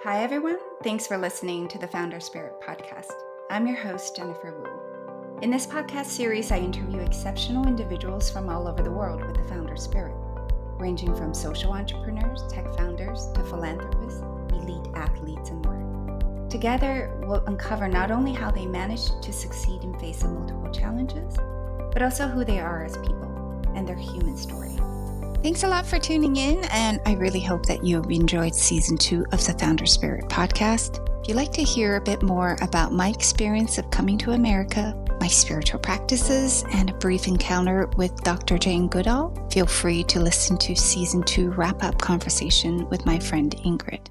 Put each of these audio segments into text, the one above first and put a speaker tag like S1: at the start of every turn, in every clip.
S1: Hi, everyone. Thanks for listening to the Founder Spirit podcast. I'm your host, Jennifer Wu. In this podcast series, I interview exceptional individuals from all over the world with the Founder Spirit, ranging from social entrepreneurs, tech founders, to philanthropists, elite athletes, and more. Together, we'll uncover not only how they managed to succeed in face of multiple challenges, but also who they are as people and their human story. Thanks a lot for tuning in, and I really hope that you've enjoyed Season 2 of the Founder Spirit podcast. If you'd like to hear a bit more about my experience of coming to America, my spiritual practices, and a brief encounter with Dr. Jane Goodall, feel free to listen to Season 2 wrap-up conversation with my friend Ingrid.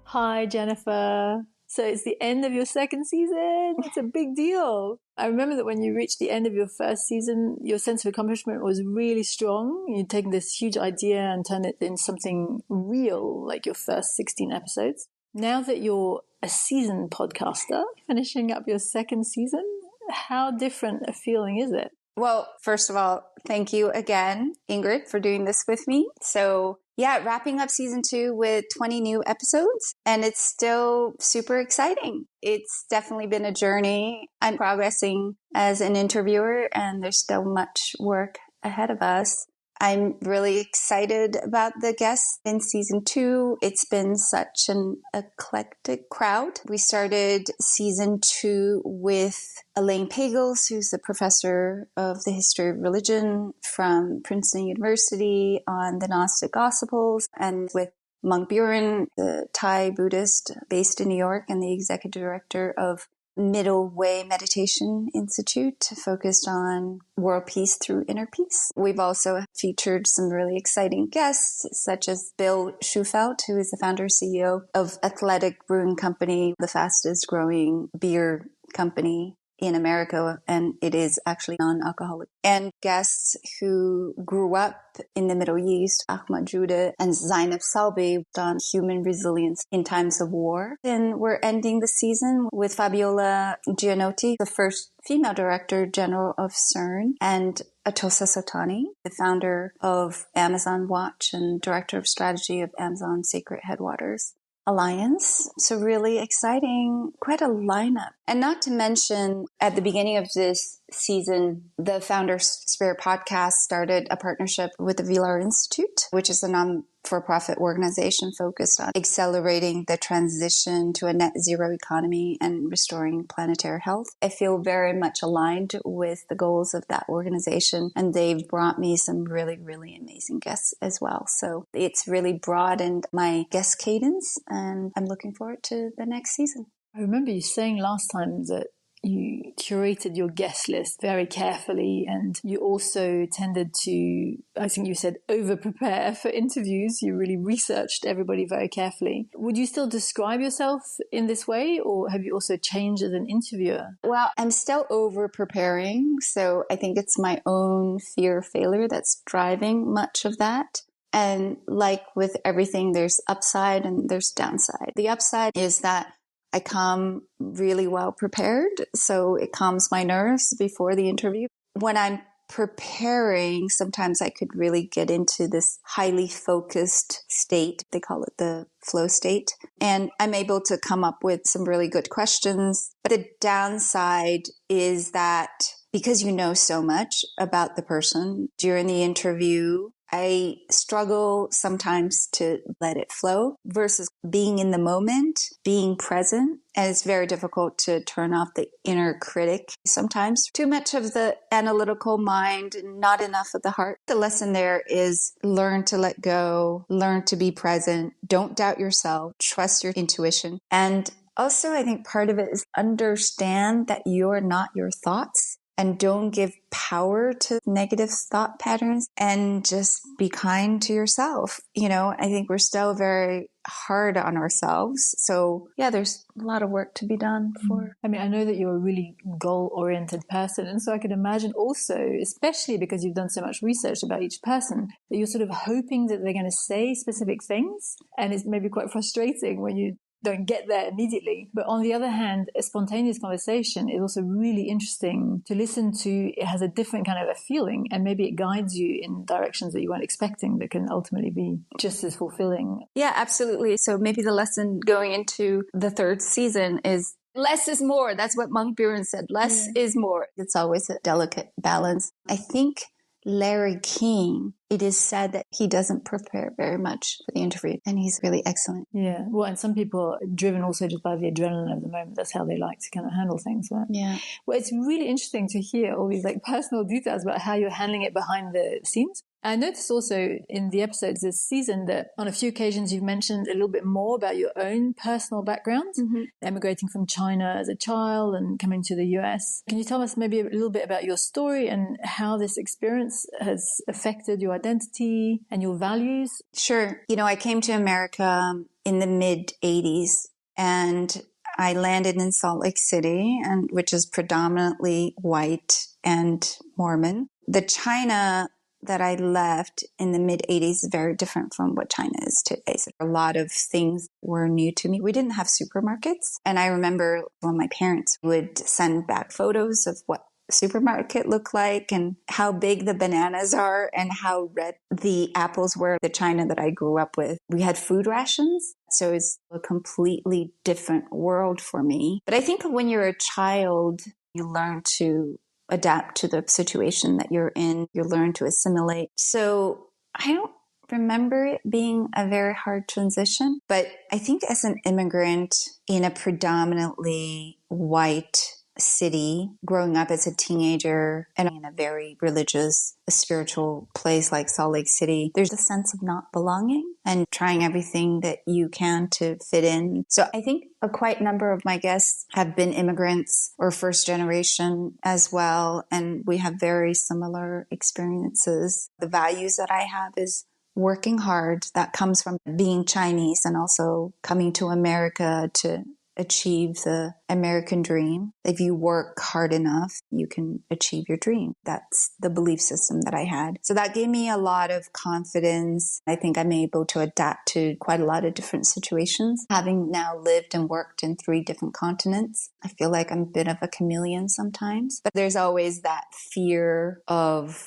S2: Hi, Jennifer. So it's the end of your second season. It's a big deal. I remember that when you reached the end of your first season, your sense of accomplishment was really strong. You'd taken this huge idea and turned it into something real, like your first 16 episodes. Now that you're a seasoned podcaster, finishing up your second season, how different a feeling is it?
S1: Well, first of all, thank you again, Ingrid, for doing this with me. So wrapping up Season 2 with 20 new episodes, and it's still super exciting. It's definitely been a journey. I'm progressing as an interviewer, and there's still much work ahead of us. I'm really excited about the guests in Season 2. It's been such an eclectic crowd. We started Season 2 with Elaine Pagels, who's a professor of the history of religion from Princeton University on the Gnostic Gospels, and with Monk Buren, the Thai Buddhist based in New York and the executive director of Middle Way Meditation Institute, focused on world peace through inner peace. We've also featured some really exciting guests, such as Bill Schufelt, who is the founder and CEO of Athletic Brewing Company, the fastest growing beer company in America, and it is actually non-alcoholic. And guests who grew up in the Middle East, Ahmad Judah and Zainab Salbi, on human resilience in times of war. And we're ending the season with Fabiola Gianotti, the first female director general of CERN, and Atosa Satani, the founder of Amazon Watch and director of strategy of Amazon Sacred Headwaters Alliance. So really exciting, quite a lineup. And not to mention, at the beginning of this season, the Founder Spirit podcast started a partnership with the Villar Institute, which is a non-for-profit organization focused on accelerating the transition to a net zero economy and restoring planetary health. I feel very much aligned with the goals of that organization, and they've brought me some really, really amazing guests as well. So it's really broadened my guest cadence, and I'm looking forward to the next season.
S2: I remember you saying last time that you curated your guest list very carefully, and you also tended to, I think you said, over-prepare for interviews. You really researched everybody very carefully. Would you still describe yourself in this way, or have you also changed as an interviewer?
S1: Well, I'm still over-preparing, so I think it's my own fear of failure that's driving much of that. And like with everything, there's upside and there's downside. The upside is that I come really well prepared, so it calms my nerves before the interview. When I'm preparing, sometimes I could really get into this highly focused state. They call it the flow state. And I'm able to come up with some really good questions. But the downside is that because you know so much about the person during the interview, I struggle sometimes to let it flow versus being in the moment, being present. And it's very difficult to turn off the inner critic. Sometimes too much of the analytical mind and not enough of the heart. The lesson there is learn to let go, learn to be present, don't doubt yourself, trust your intuition. And also, I think part of it is understand that you're not your thoughts. And don't give power to negative thought patterns, and just be kind to yourself. You know, I think we're still very hard on ourselves. So there's a lot of work to be done for.
S2: I mean, I know that you're a really goal-oriented person. And so I could imagine also, especially because you've done so much research about each person, that you're sort of hoping that they're going to say specific things. And it's maybe quite frustrating when you don't get there immediately. But on the other hand, a spontaneous conversation is also really interesting to listen to. It has a different kind of a feeling, and maybe it guides you in directions that you weren't expecting that can ultimately be just as fulfilling.
S1: Yeah, absolutely. So maybe the lesson going into the third season is less is more. That's what Monk Buren said. Less is more. It's always a delicate balance. I think Larry King, it is said that he doesn't prepare very much for the interview, and he's really excellent.
S2: Yeah. Well, and some people are driven also just by the adrenaline of the moment. That's how they like to kind of handle things. Right?
S1: Yeah.
S2: Well, it's really interesting to hear all these like personal details about how you're handling it behind the scenes. I noticed also in the episodes this season that on a few occasions you've mentioned a little bit more about your own personal background, emigrating from China as a child and coming to the US. Can you tell us maybe a little bit about your story and how this experience has affected your identity and your values?
S1: Sure. I came to America in the mid-'80s, and I landed in Salt Lake City, which is predominantly white and Mormon. The China that I left in the mid-'80s is very different from what China is today. So a lot of things were new to me. We didn't have supermarkets. And I remember when my parents would send back photos of what supermarket looked like and how big the bananas are and how red the apples were. The China that I grew up with, we had food rations. So it's a completely different world for me. But I think when you're a child, you learn to adapt to the situation that you're in. You learn to assimilate. So I don't remember it being a very hard transition, but I think as an immigrant in a predominantly white city, growing up as a teenager and in a very religious, spiritual place like Salt Lake City, there's a sense of not belonging and trying everything that you can to fit in. So I think a quite number of my guests have been immigrants or first generation as well, and we have very similar experiences. The values that I have is working hard. That comes from being Chinese and also coming to America to achieve the American dream. If you work hard enough, you can achieve your dream. That's the belief system that I had. So that gave me a lot of confidence. I think I'm able to adapt to quite a lot of different situations. Having now lived and worked in 3 different continents, I feel like I'm a bit of a chameleon sometimes. But there's always that fear of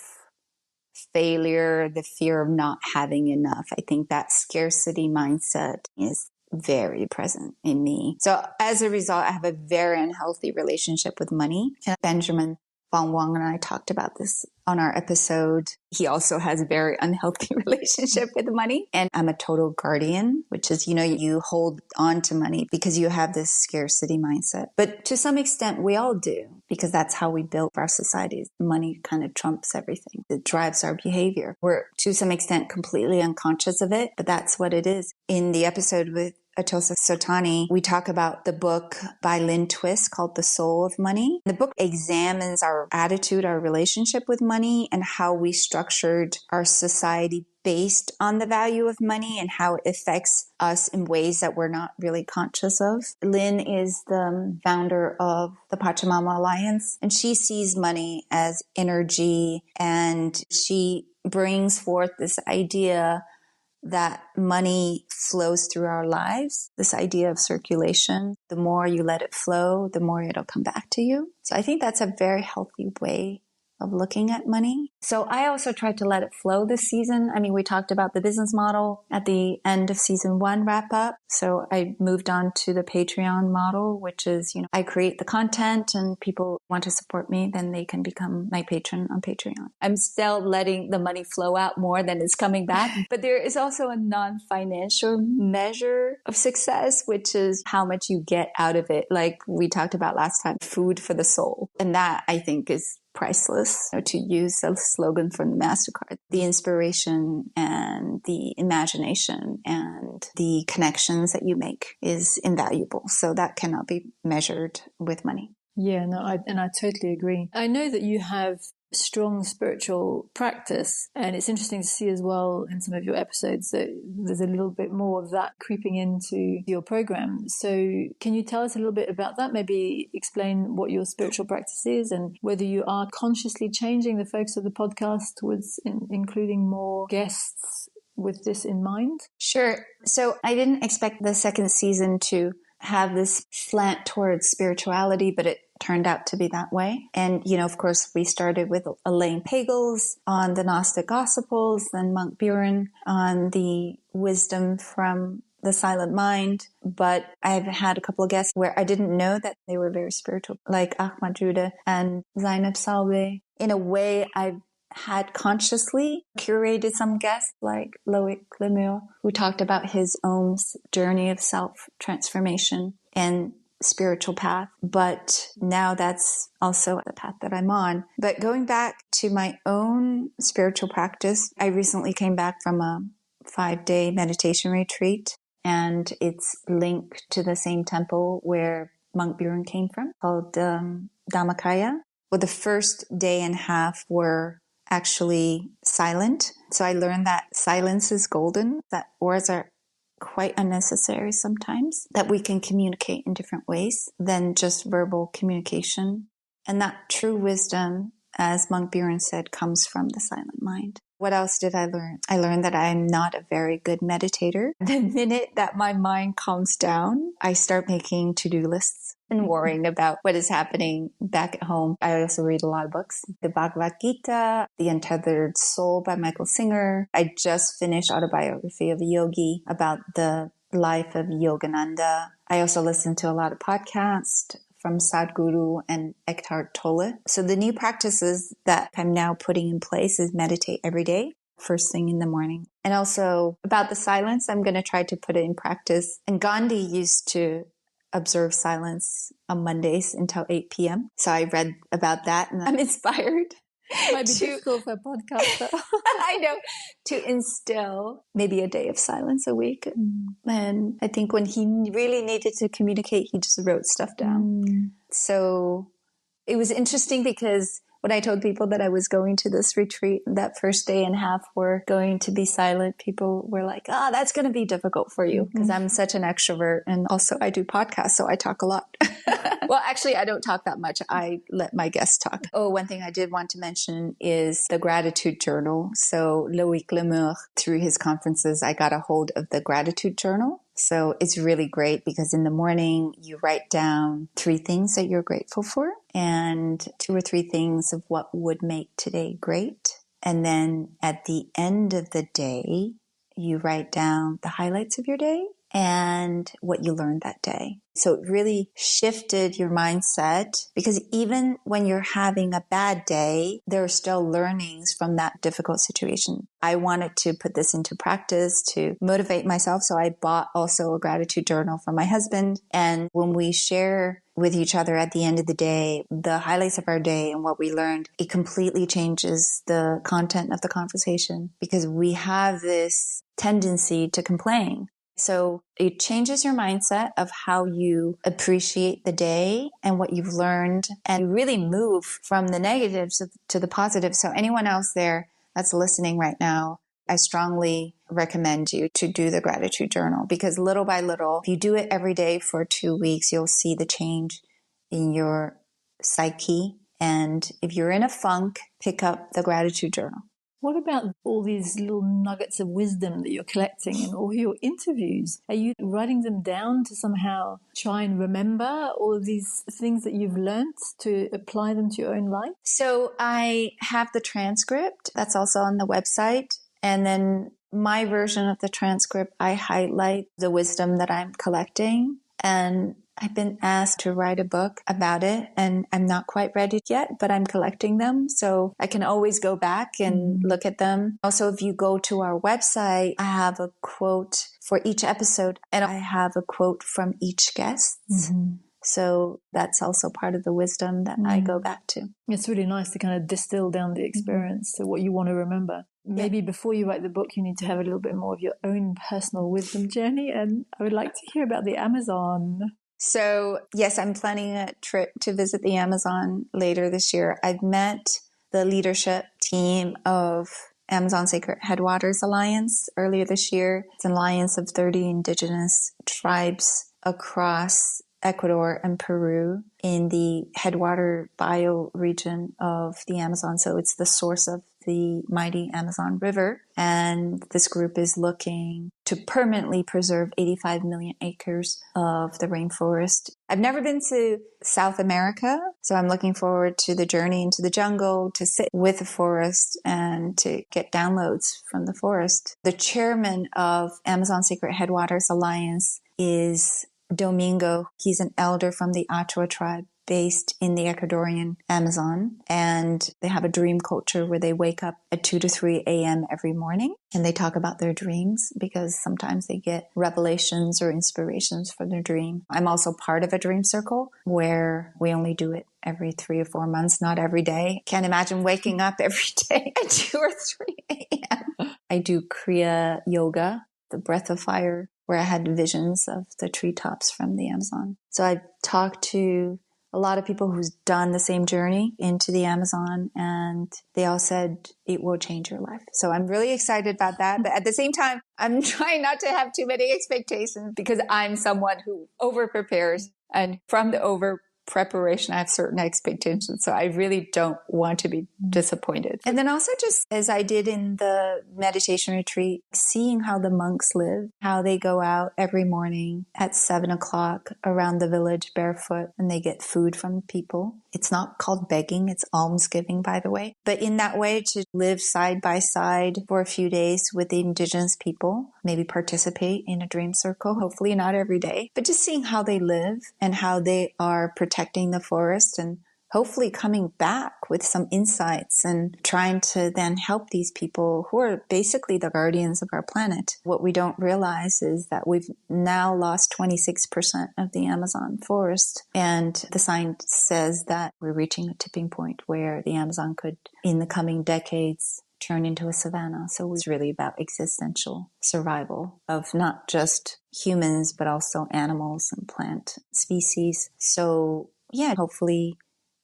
S1: failure, the fear of not having enough. I think that scarcity mindset is very present in me. So as a result, I have a very unhealthy relationship with money. And Benjamin Fong Wong and I talked about this on our episode. He also has a very unhealthy relationship with money. And I'm a total guardian, which is, you hold on to money because you have this scarcity mindset. But to some extent, we all do, because that's how we built our societies. Money kind of trumps everything. It drives our behavior. We're, to some extent, completely unconscious of it, but that's what it is. In the episode with Atosa Sotani, we talk about the book by Lynn Twist called The Soul of Money. The book examines our attitude, our relationship with money, and how we structured our society based on the value of money and how it affects us in ways that we're not really conscious of. Lynn is the founder of the Pachamama Alliance, and she sees money as energy, and she brings forth this idea that money flows through our lives, this idea of circulation. The more you let it flow, the more it'll come back to you. So I think that's a very healthy way of looking at money. So I also tried to let it flow this season. I mean, we talked about the business model at the end of season 1 wrap up. So I moved on to the Patreon model, which is, I create the content and people want to support me, then they can become my patron on Patreon. I'm still letting the money flow out more than it's coming back. But there is also a non-financial measure of success, which is how much you get out of it. Like we talked about last time, food for the soul. And that I think is priceless, to use a slogan from the MasterCard. The inspiration and the imagination and the connections that you make is invaluable. So that cannot be measured with money.
S2: Yeah, no, I totally agree. I know that you have strong spiritual practice, and it's interesting to see as well in some of your episodes that there's a little bit more of that creeping into your program. So can you tell us a little bit about that? Maybe explain what your spiritual practice is and whether you are consciously changing the focus of the podcast towards including more guests with this in mind?
S1: Sure. So I didn't expect the second season to have this slant towards spirituality, but it turned out to be that way. And, of course, we started with Elaine Pagels on the Gnostic Gospels, then Monk Buren on the wisdom from the silent mind. But I've had a couple of guests where I didn't know that they were very spiritual, like Ahmad Judah and Zainab Salve. In a way, I've had consciously curated some guests like Loic Lemur, who talked about his own journey of self-transformation and spiritual path. But now that's also the path that I'm on. But going back to my own spiritual practice, I recently came back from a 5-day meditation retreat, and it's linked to the same temple where Monk Buren came from, called Dhammakaya. Well, the first day and a half were actually silent. So I learned that silence is golden, that words are quite unnecessary sometimes, that we can communicate in different ways than just verbal communication. And that true wisdom, as Monk Buren said, comes from the silent mind. What else did I learn? I learned that I'm not a very good meditator. The minute that my mind calms down, I start making to-do lists and worrying about what is happening back at home. I also read a lot of books. The Bhagavad Gita, The Untethered Soul by Michael Singer. I just finished Autobiography of a Yogi about the life of Yogananda. I also listen to a lot of podcasts from Sadhguru and Eckhart Tolle. So the new practices that I'm now putting in place is meditate every day, first thing in the morning. And also about the silence, I'm going to try to put it in practice. And Gandhi used to observe silence on Mondays until 8 p.m. So I read about that and I'm inspired.
S2: Might be difficult for a podcaster.
S1: I know, to instill maybe a day of silence a week. And I think when he really needed to communicate, he just wrote stuff down. So it was interesting because when I told people that I was going to this retreat, that first day and a half were going to be silent, people were like, that's going to be difficult for you because I'm such an extrovert. And also I do podcasts, so I talk a lot. Well, actually, I don't talk that much. I let my guests talk. Oh, one thing I did want to mention is the gratitude journal. So Loic Lemur, through his conferences, I got a hold of the gratitude journal. So it's really great because in the morning, you write down 3 things that you're grateful for and 2 or 3 things of what would make today great. And then at the end of the day, you write down the highlights of your day and what you learned that day. So it really shifted your mindset because even when you're having a bad day, there are still learnings from that difficult situation. I wanted to put this into practice to motivate myself. So I bought also a gratitude journal for my husband. And when we share with each other at the end of the day, the highlights of our day and what we learned, it completely changes the content of the conversation because we have this tendency to complain. So it changes your mindset of how you appreciate the day and what you've learned, and you really move from the negatives to the positives. So anyone else there that's listening right now, I strongly recommend you to do the gratitude journal because little by little, if you do it every day for 2 weeks, you'll see the change in your psyche. And if you're in a funk, pick up the gratitude journal.
S2: What about all these little nuggets of wisdom that you're collecting in all your interviews? Are you writing them down to somehow try and remember all of these things that you've learned to apply them to your own life?
S1: So I have the transcript that's also on the website. And then my version of the transcript, I highlight the wisdom that I'm collecting. And I've been asked to write a book about it, and I'm not quite ready yet, but I'm collecting them. So I can always go back and look at them. Also, if you go to our website, I have a quote for each episode, and I have a quote from each guest. So that's also part of the wisdom that I go back to.
S2: It's really nice to kind of distill down the experience to what you want to remember. Maybe before you write the book, you need to have a little bit more of your own personal wisdom journey. And I would like to hear about the Amazon.
S1: So yes, I'm planning a trip to visit the Amazon later this year. I've met the leadership team of Amazon Sacred Headwaters Alliance earlier this year. It's an alliance of 30 indigenous tribes across Ecuador and Peru in the headwater bioregion of the Amazon. So it's the source of the mighty Amazon River. And this group is looking to permanently preserve 85 million acres of the rainforest. I've never been to South America, so I'm looking forward to the journey into the jungle, to sit with the forest and to get downloads from the forest. The chairman of Amazon Sacred Headwaters Alliance is Domingo. He's an elder from the Achua tribe based in the Ecuadorian Amazon. And they have a dream culture where they wake up at 2 to 3 a.m. every morning and they talk about their dreams because sometimes they get revelations or inspirations from their dream. I'm also part of a dream circle where we only do it every 3 or 4 months, not every day. Can't imagine waking up every day at 2 or 3 a.m. I do Kriya Yoga, the breath of fire, where I had visions of the treetops from the Amazon. So I talked to a lot of people who's done the same journey into the Amazon, and they all said it will change your life. So I'm really excited about that. But at the same time, I'm trying not to have too many expectations because I'm someone who over prepares, and from the over preparation, I have certain expectations. So I really don't want to be disappointed. And then also just as I did in the meditation retreat, seeing how the monks live, how they go out every morning at 7 o'clock around the village barefoot and they get food from people. It's not called begging, it's almsgiving, by the way. But in that way, to live side by side for a few days with the indigenous people, maybe participate in a dream circle, hopefully not every day, but just seeing how they live and how they are protecting the forest and hopefully coming back with some insights and trying to then help these people who are basically the guardians of our planet. What we don't realize is that we've now lost 26% of the Amazon forest. And the science says that we're reaching a tipping point where the Amazon could, in the coming decades, turn into a savanna. So it's really about existential survival of not just humans, but also animals and plant species. So yeah, hopefully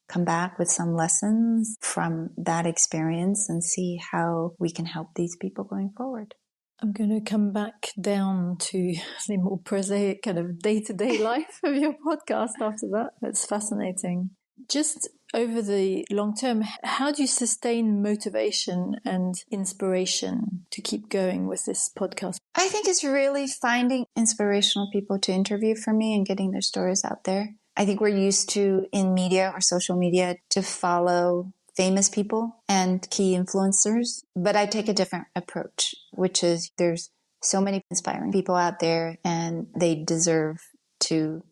S1: come back with some lessons from that experience and see how we can help these people going forward.
S2: I'm going to come back down to the more prosaic kind of day-to-day life of your podcast after that. That's fascinating. Just over the long term, how do you sustain motivation and inspiration to keep going with this podcast?
S1: I think it's really finding inspirational people to interview for me and getting their stories out there. I think we're used to, in media or social media, to follow famous people and key influencers. But I take a different approach, which is there's so many inspiring people out there and they deserve to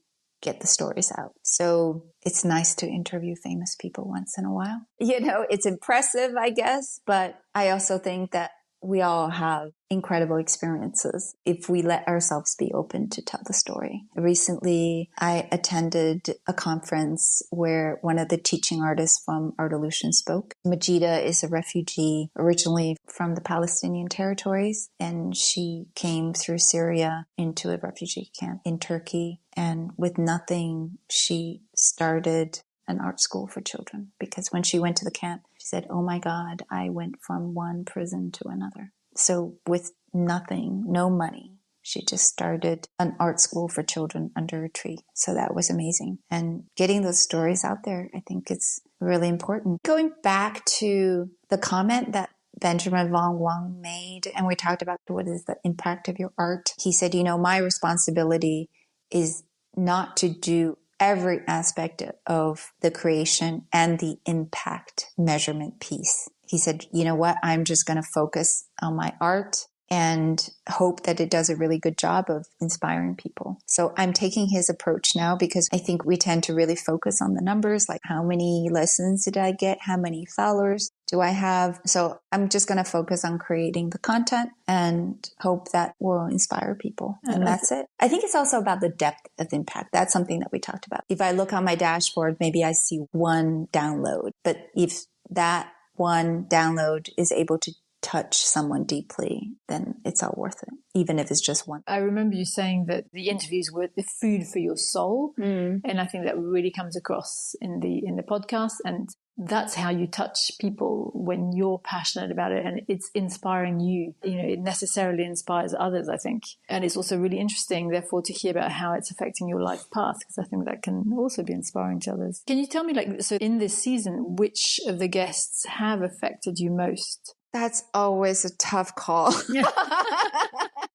S1: get the stories out. So it's nice to interview famous people once in a while. You know, it's impressive, I guess, but I also think that we all have incredible experiences if we let ourselves be open to tell the story. Recently, I attended a conference where one of the teaching artists from Art Illusion spoke. Majida is a refugee originally from the Palestinian territories, and she came through Syria into a refugee camp in Turkey. And with nothing, she started an art school for children, because when she went to the camp, she said, "Oh my God, I went from one prison to another." So with nothing, no money, she just started an art school for children under a tree. So that was amazing. And getting those stories out there, I think it's really important. Going back to the comment that Benjamin Von Wang made, and we talked about what is the impact of your art. He said, you know, my responsibility is not to do every aspect of the creation and the impact measurement piece. He said, you know what, I'm just going to focus on my art and hope that it does a really good job of inspiring people. So I'm taking his approach now because I think we tend to really focus on the numbers, like how many lessons did I get? How many followers do I have? So I'm just going to focus on creating the content and hope that will inspire people. And that's it. I think it's also about the depth of impact. That's something that we talked about. If I look on my dashboard, maybe I see one download, but if that one download is able to touch someone deeply, then it's all worth it, even if it's just one.
S2: I remember you saying that the interviews were the food for your soul. And I think that really comes across in the podcast. And that's how you touch people when you're passionate about it and it's inspiring you. It necessarily inspires others, I think. And it's also really interesting, therefore, to hear about how it's affecting your life path, because I think that can also be inspiring to others. Can you tell me, so in this season, which of the guests have affected you most?
S1: That's always a tough call.
S2: Yeah.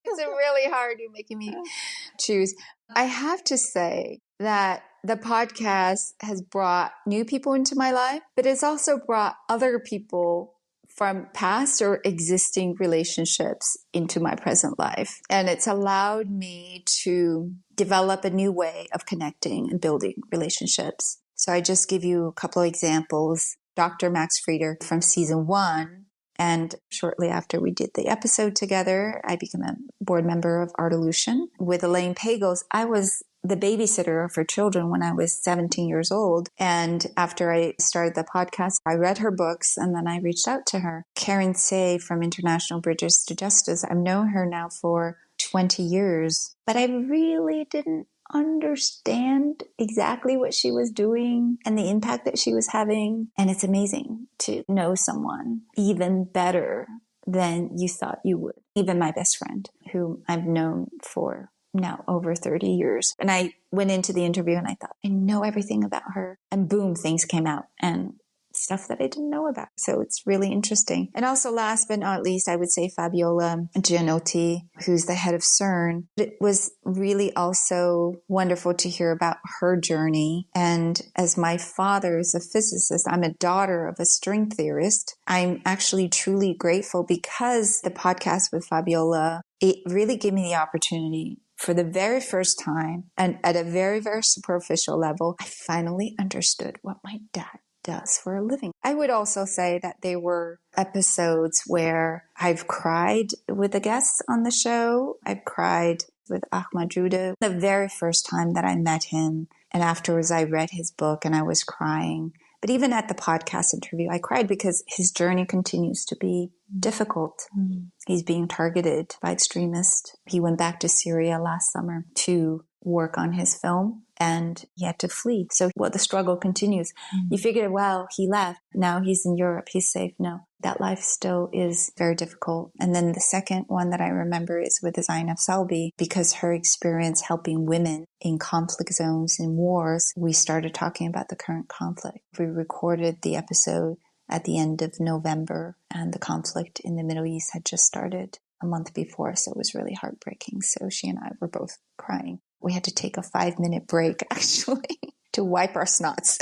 S1: It's really hard. You're making me choose. I have to say that the podcast has brought new people into my life, but it's also brought other people from past or existing relationships into my present life. And it's allowed me to develop a new way of connecting and building relationships. So I just give you a couple of examples. Dr. Max Frieder from season 1. And shortly after we did the episode together, I became a board member of Artolution. With Elaine Pagels, I was the babysitter for children when I was 17 years old. And after I started the podcast, I read her books and then I reached out to her. Karen Say from International Bridges to Justice, I've known her now for 20 years, but I really didn't understand exactly what she was doing and the impact that she was having. And it's amazing to know someone even better than you thought you would. Even my best friend, who I've known for now over 30 years. And I went into the interview and I thought, I know everything about her. And boom, things came out and stuff that I didn't know about. So it's really interesting. And also last but not least, I would say Fabiola Gianotti, who's the head of CERN. It was really also wonderful to hear about her journey. And as my father is a physicist, I'm a daughter of a string theorist. I'm actually truly grateful because the podcast with Fabiola, it really gave me the opportunity for the very first time and at a very, very superficial level, I finally understood what my dad does for a living. I would also say that there were episodes where I've cried with the guests on the show. I've cried with Ahmad Judah the very first time that I met him. And afterwards I read his book and I was crying. But even at the podcast interview, I cried because his journey continues to be difficult. Mm. He's being targeted by extremists. He went back to Syria last summer to work on his film and he had to flee. So the struggle continues. Mm. You figure, well, he left. Now he's in Europe. He's safe. No, that life still is very difficult. And then the second one that I remember is with Zainab Salbi, because her experience helping women in conflict zones and wars, we started talking about the current conflict. We recorded the episode at the end of November and the conflict in the Middle East had just started a month before. So it was really heartbreaking. So she and I were both crying. We had to take a 5-minute break, actually, to wipe our snots.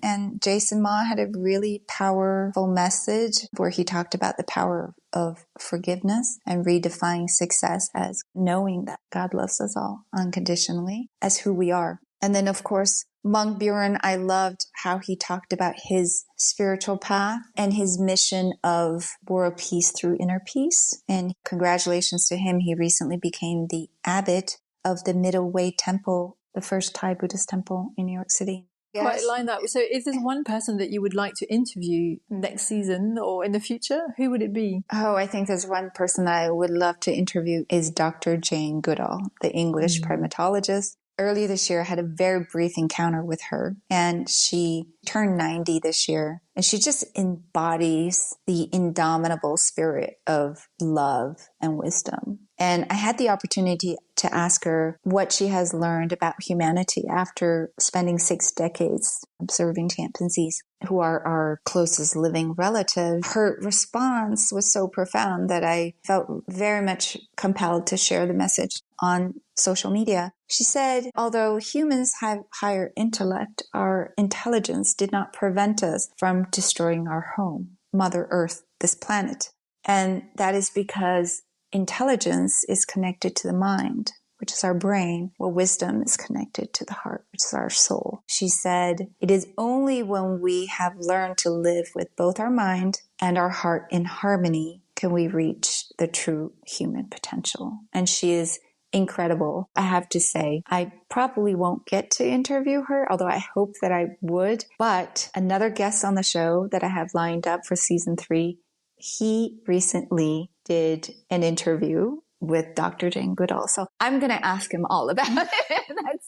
S1: And Jason Ma had a really powerful message where he talked about the power of forgiveness and redefining success as knowing that God loves us all unconditionally as who we are. And then, of course, Monk Buren, I loved how he talked about his spiritual path and his mission of world peace through inner peace. And congratulations to him. He recently became the abbot of the Middle Way Temple, the first Thai Buddhist temple in New York City.
S2: Yes. Quite like that. So if there's one person that you would like to interview next season or in the future, who would it be?
S1: Oh, I think there's one person that I would love to interview is Dr. Jane Goodall, the English primatologist. Earlier this year, I had a very brief encounter with her, and she turned 90 this year. And she just embodies the indomitable spirit of love and wisdom. And I had the opportunity to ask her what she has learned about humanity after spending 6 decades observing chimpanzees, who are our closest living relative. Her response was so profound that I felt very much compelled to share the message on social media. She said, although humans have higher intellect, our intelligence did not prevent us from destroying our home, Mother Earth, this planet. And that is because intelligence is connected to the mind, which is our brain, while wisdom is connected to the heart, which is our soul. She said, it is only when we have learned to live with both our mind and our heart in harmony can we reach the true human potential. And she is incredible. I have to say, I probably won't get to interview her, although I hope that I would. But another guest on the show that I have lined up for season 3, he recently did an interview with Dr. Jane Goodall. So I'm going to ask him all about it.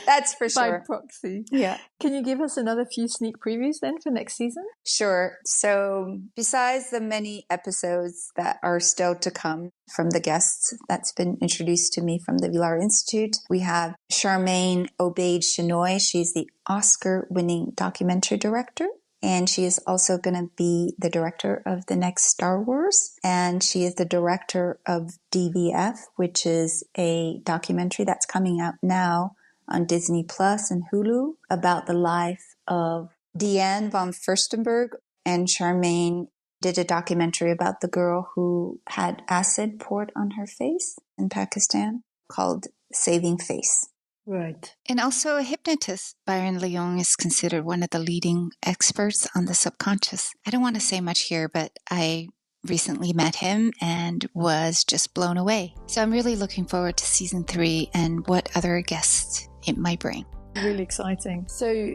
S1: That's for sure.
S2: By proxy.
S1: Yeah.
S2: Can you give us another few sneak previews then for next season?
S1: Sure. So besides the many episodes that are still to come from the guests that's been introduced to me from the Villar Institute, we have Charmaine Obaid-Chinoy. She's the Oscar-winning documentary director. And she is also going to be the director of the next Star Wars. And she is the director of DVF, which is a documentary that's coming out now on Disney Plus and Hulu about the life of Diane von Furstenberg. And Charmaine did a documentary about the girl who had acid poured on her face in Pakistan called Saving Face.
S2: Right.
S1: And also a hypnotist. Byron Leung is considered one of the leading experts on the subconscious. I don't want to say much here, but I recently met him and was just blown away. So I'm really looking forward to season 3 and what other guests it might bring.
S2: Really exciting. So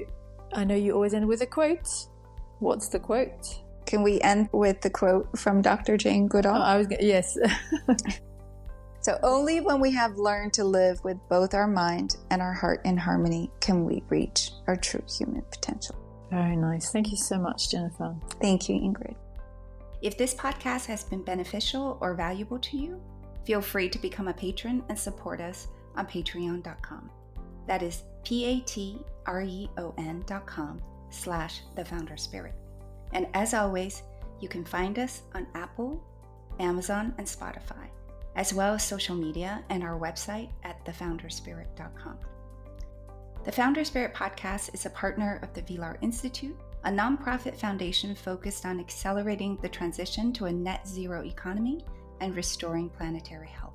S2: I know you always end with a quote. What's the quote?
S1: Can we end with the quote from Dr. Jane Goodall?
S2: Yes.
S1: So only when we have learned to live with both our mind and our heart in harmony can we reach our true human potential.
S2: Very nice. Thank you so much, Jennifer.
S1: Thank you, Ingrid. If this podcast has been beneficial or valuable to you, feel free to become a patron and support us on patreon.com. That is patreon.com/thefounderspirit. And as always, you can find us on Apple, Amazon, and Spotify, as well as social media and our website at thefounderspirit.com. The Founder Spirit podcast is a partner of the Villar Institute, a nonprofit foundation focused on accelerating the transition to a net zero economy and restoring planetary health.